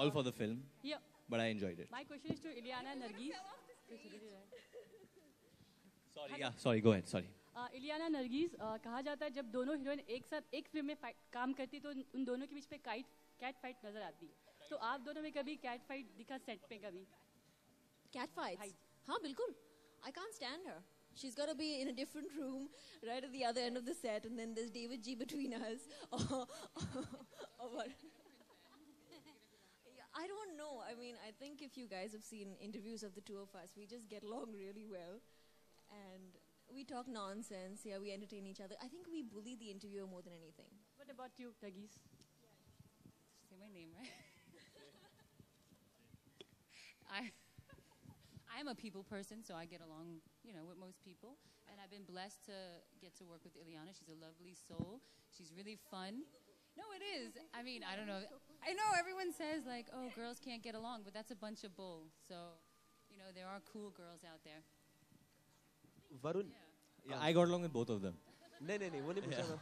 all for the film, Yeah. but I enjoyed it. My question is to Ileana Nargis. Sorry, yeah, sorry, go ahead, sorry. Ileana Nargis, कहा जाता है जब दोनों heroine एक साथ एक फिल्म में काम करती तो उन दोनों के बीच पे कैट फाइट नजर आती है, तो आप दोनों में कभी कैट फाइट दिखा सेट पे कभी? Cat fights? हाँ बिल्कुल. I can't stand her. She's got to be in a different room, right at the other end of the set, and then there's David G between us. Or what? I don't know. I mean, I think if you guys have seen interviews of the two of us, we just get along really well. And we talk nonsense. Yeah, we entertain each other. I think we bully the interviewer more than anything. What about you, Nagis? Say my name, right? I'm a people person, so I get along, with most people. And I've been blessed to get to work with Ileana. She's a lovely soul. She's really fun. No, it is. I mean, I don't know. I know everyone says like, oh, girls can't get along, but that's a bunch of bull. So, there are cool girls out there. Varun? Yeah, I got along with both of them. नहीं वो नहीं पूछा मैं.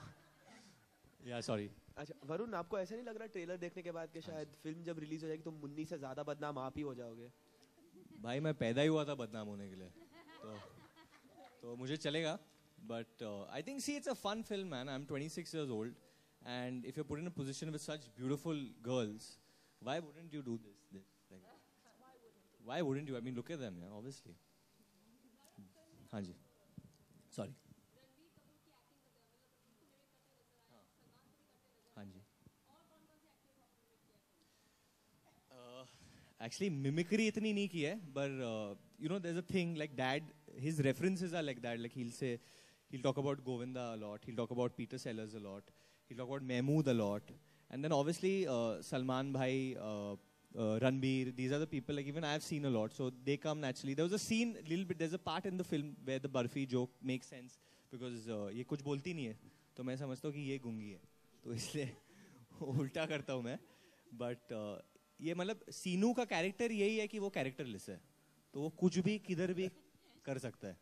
Yeah, sorry. अच्छा वरुण, आपको ऐसा नहीं लग रहा ट्रेलर देखने के बाद कि शायद फिल्म जब रिलीज हो जाएगी तो मुन्नी से ज्यादा बदनाम आप ही हो जाओगे? भाई मैं पैदा ही हुआ था बदनाम होने के लिए, तो मुझे चलेगा. But I think, see, it's a fun film, man. I'm 26 years old, and if you're put in a position with such beautiful girls, why wouldn't you do this? Why wouldn't you? I mean, look at them, yeah, obviously. हाँ जी. Sorry. हाँ जी. Actually, mimicry इतनी नहीं की है, but there's a thing like Dad. His references are like that. Like he'll talk about Govinda a lot. He'll talk about Peter Sellers a lot. He'll talk about Mehmood a lot. And then obviously Salman Bhai, Ranbir. These are the people like even I've seen a lot. So they come naturally. There was a scene, there's a part in the film where the Barfi joke makes sense because ये कुछ बोलती नहीं है, तो मैं समझता हूँ कि ये गूंगी है, तो इसलिए उल्टा करता हूँ मैं. But ये मतलब सीनू का कैरेक्टर यही है कि वो कैरेक्टरलेस है, तो वो कुछ भी किधर भी कर सकता है.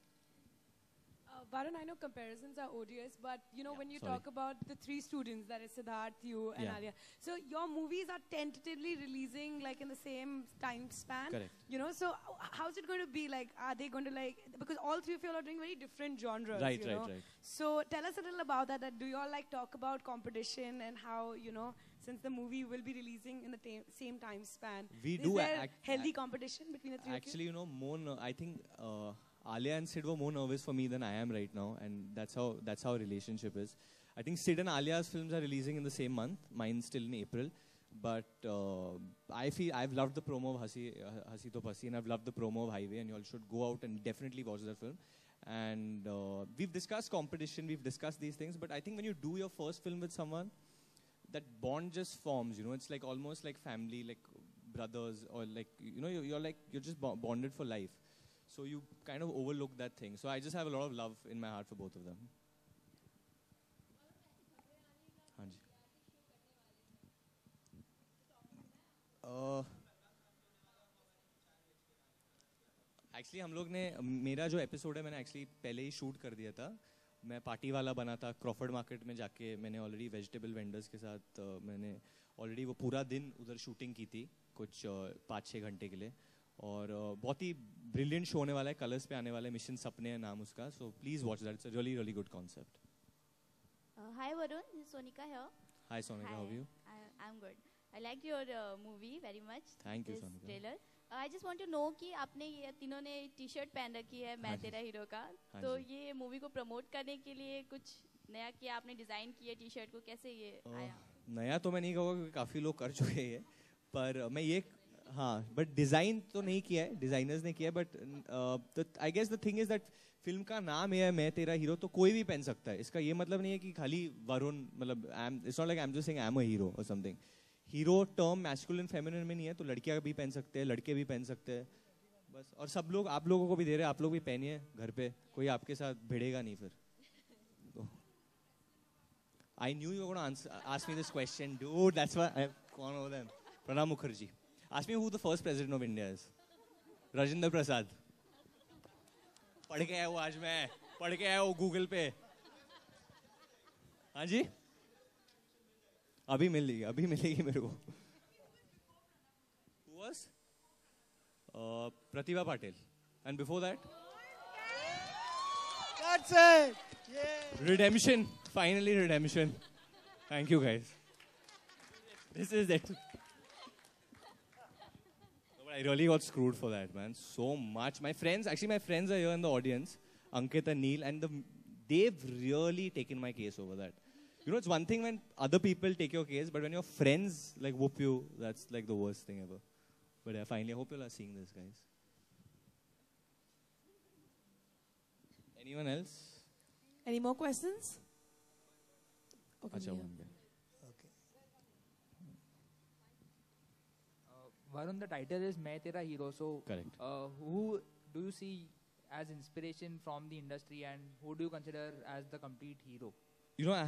Varun, I know comparisons are odious, but when you talk about the three students, that is Siddharth, you and Alia, so your movies are tentatively releasing like in the same time span. Correct. So how's it going to be? Like, are they going to because all three of you all are doing very different genres, Right. So tell us a little about that. That do you all talk about competition and how, since the movie will be releasing in the same time span, We is do there healthy competition between the three actually, more, I think Alia and Sid were more nervous for me than I am right now, and that's how our relationship is. I think Sid and Alia's films are releasing in the same month. Mine's still in April, but I feel I've loved the promo of Hasi To Pasi, and I've loved the promo of Highway, and you all should go out and definitely watch that film. And we've discussed competition, we've discussed these things, but I think when you do your first film with someone, that bond just forms. It's like almost like family, like brothers, or like you're just bonded for life. So you kind of overlook that thing. So I just have a lot of love in my heart for both of them. हाँ जी. Actually हम लोग ने मेरा जो episode है मैंने actually पहले ही shoot कर दिया था. मैं पार्टी वाला बना था. क्रॉफर्ड मार्केट में जाके मैंने ऑलरेडी वेजिटेबल वेंडर्स के साथ मैंने ऑलरेडी वो पूरा दिन उधर शूटिंग की थी कुछ 5-6 घंटे के लिए. और बहुत ही ब्रिलियंट शो होने वाला है. कलर्स पे आने वाला है. मिशन सपने है नाम उसका. So please watch that. It's a really really good concept. Hi Varun, this is Sonika here. Hi Sonika, how are you? I'm good. I liked your movie very much. Thank you, this Sonika. Trailer. I just want to know कि आपने ये तीनों ने T-shirt पहन रखी है मैं तेरा हीरो का, तो ये मूवी को प्रमोट करने के लिए कुछ नया किया आपने, डिजाइन किया टी-शर्ट को, कैसे ये आया? नया तो मैं नहीं कहूँगा क्योंकि काफी लोग कर चुके हैं, पर मैं ये बट डिजाइन तो नहीं किया है, डिजाइनर्स ने किया है. But I guess the thing is that film का नाम है मैं तेरा हीरो, तो कोई भी पहन सकता है. इसका ये मतलब नहीं है कि खाली वरुण, मतलब it's not like I am just saying I am a hero और something. Hero term masculine feminine में नहीं है, तो लड़कियां भी पहन सकते हैं, लड़के भी पहन सकते हैं बस. और सब लोग, आप लोगों को भी दे रहे हैं, आप लोग भी पहनिए घर पे, कोई आपके साथ भिड़ेगा नहीं फिर. I knew you were gonna ask me this question dude, that's why I कौन हो them. Pranab Mukherjee ask me who the first president of India is. Rajendra Prasad. पढ़ के आया वो, आज मैं पढ़ के आया वो गूगल पे. हाँ जी, अभी मिलेगी मेरे को. was? Pratibha Patil. And before that? That's it. Yeah. Redemption. Finally, redemption. Thank you, guys. This is it. No, but I really got screwed for that, man. So much. My friends are here in the audience, Ankit and Neil, and they've really taken my case over that. You know, it's one thing when other people take your case, but when your friends like whoop you, that's like the worst thing ever. But yeah, finally, I hope you all are seeing this, guys. Anyone else? Any more questions? Okay. Acha, one there. Varun, the title is Main Tera Hero. So, Correct. Who do you see as inspiration from the industry, and who do you consider as the complete hero? You know, I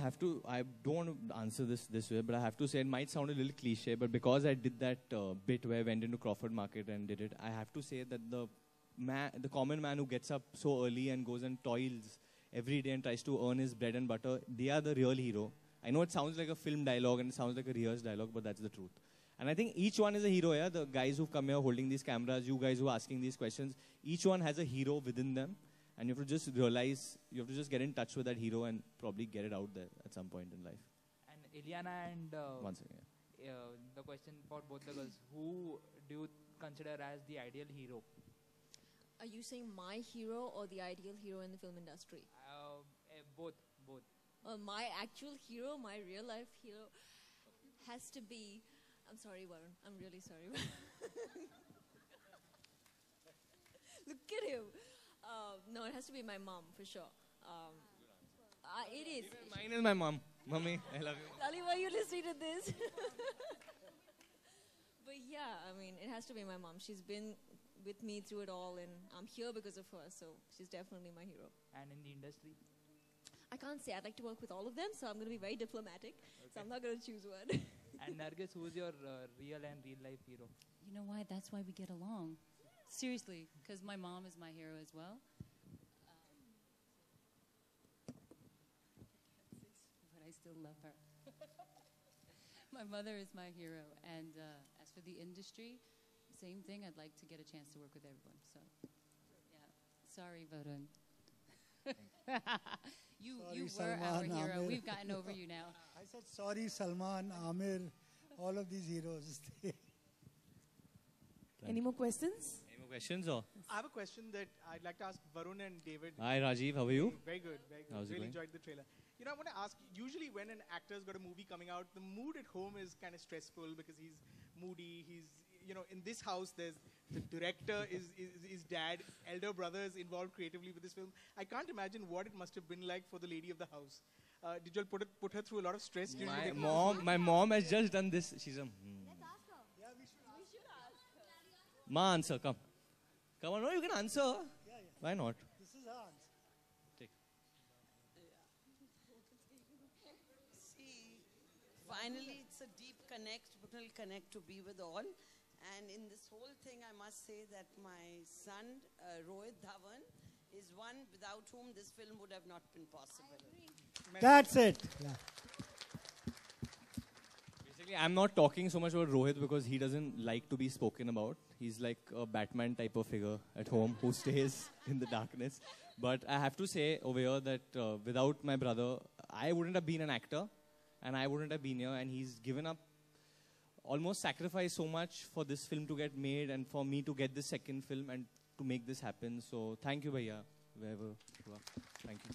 don't want to answer this way, but I have to say it might sound a little cliche, but because I did that bit where I went into Crawford Market and did it, I have to say that the common man who gets up so early and goes and toils every day and tries to earn his bread and butter, they are the real hero. I know it sounds like a film dialogue and it sounds like a rehearsed dialogue, but that's the truth. And I think each one is a hero, yeah? The guys who've come here holding these cameras, you guys who are asking these questions, each one has a hero within them. And you have to just realize, you have to just get in touch with that hero and probably get it out there at some point in life. And Ileana and One second. The question for both the girls, who do you consider as the ideal hero? Are you saying my hero or the ideal hero in the film industry? Both. My actual hero, my real life hero, has to be. I'm sorry, Varun. I'm really sorry. Look at him. No, it has to be my mom for sure. It is. Even mine is my mom. Mommy, I love you. Lali, why are you listening to this? But yeah, I mean, it has to be my mom. She's been with me through it all, and I'm here because of her. So she's definitely my hero. And in the industry? I can't say. I'd like to work with all of them, so I'm going to be very diplomatic. Okay. So I'm not going to choose one. And Nargis, who's your real and real life hero? You know why? That's why we get along. Seriously, because my mom is my hero as well. But I still love her. My mother is my hero. And as for the industry, same thing. I'd like to get a chance to work with everyone. So, yeah. Sorry, Varun. You were Salman, our hero. Amir. We've gotten over you now. I said sorry, Salman, Amir, all of these heroes. Any more questions? Any more questions? Or? I have a question that I'd like to ask Varun and David. Hi, Rajiv. How are you? Very good, very good. How's it Really going? enjoyed the trailer. You know, I want to ask, usually when an actor's got a movie coming out, the mood at home is kind of stressful because he's moody, in this house, there's the director is dad, elder brothers involved creatively with this film. I can't imagine what it must have been like for the lady of the house. Did you all put her through a lot of stress? My mom has just done this. She's a... Let's ask her. Yeah, we should ask her. Ma, answer, come. Come on, no, you can answer. Yeah. Why not? This is her answer. Take. See, finally it's a deep connect, brutal connect to be with all. And in this whole thing, I must say that my son, Rohit Dhawan, is one without whom this film would have not been possible. That's it. Yeah. Basically, I'm not talking so much about Rohit because he doesn't like to be spoken about. He's like a Batman type of figure at home who stays in the darkness. But I have to say over here that without my brother, I wouldn't have been an actor and I wouldn't have been here. And he's given up, almost sacrificed so much for this film to get made and for me to get this second film and to make this happen. So thank you, Bhaiya, wherever you are. Thank you.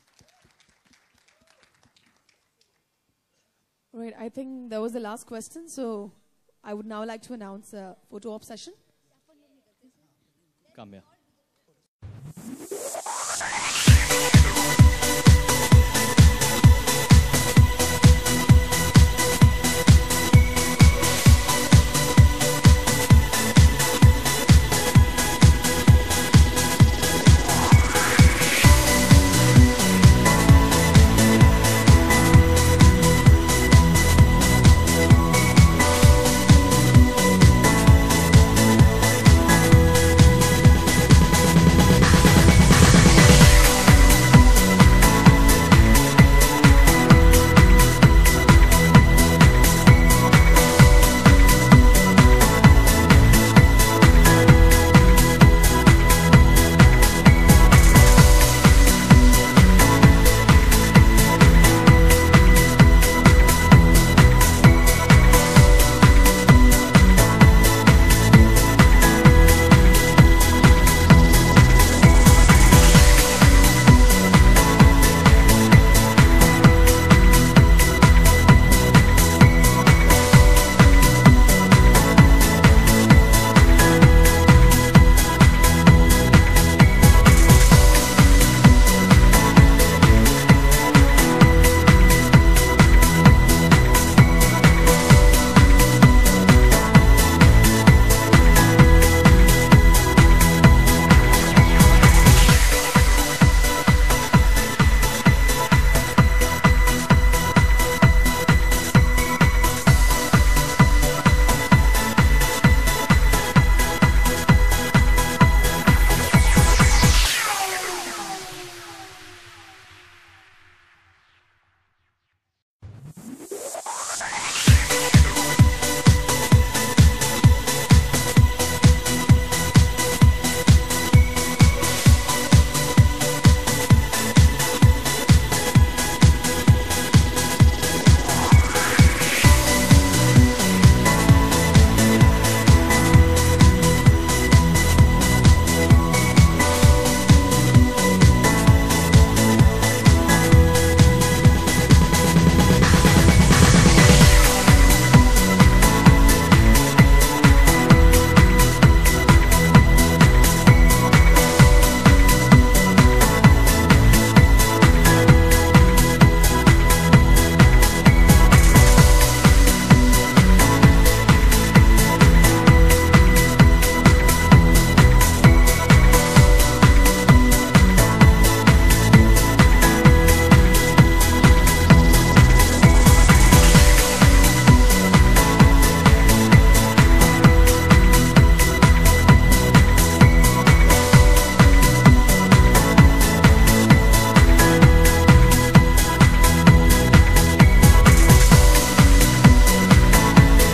Right, I think that was the last question. So I would now like to announce a photo op session. Come here.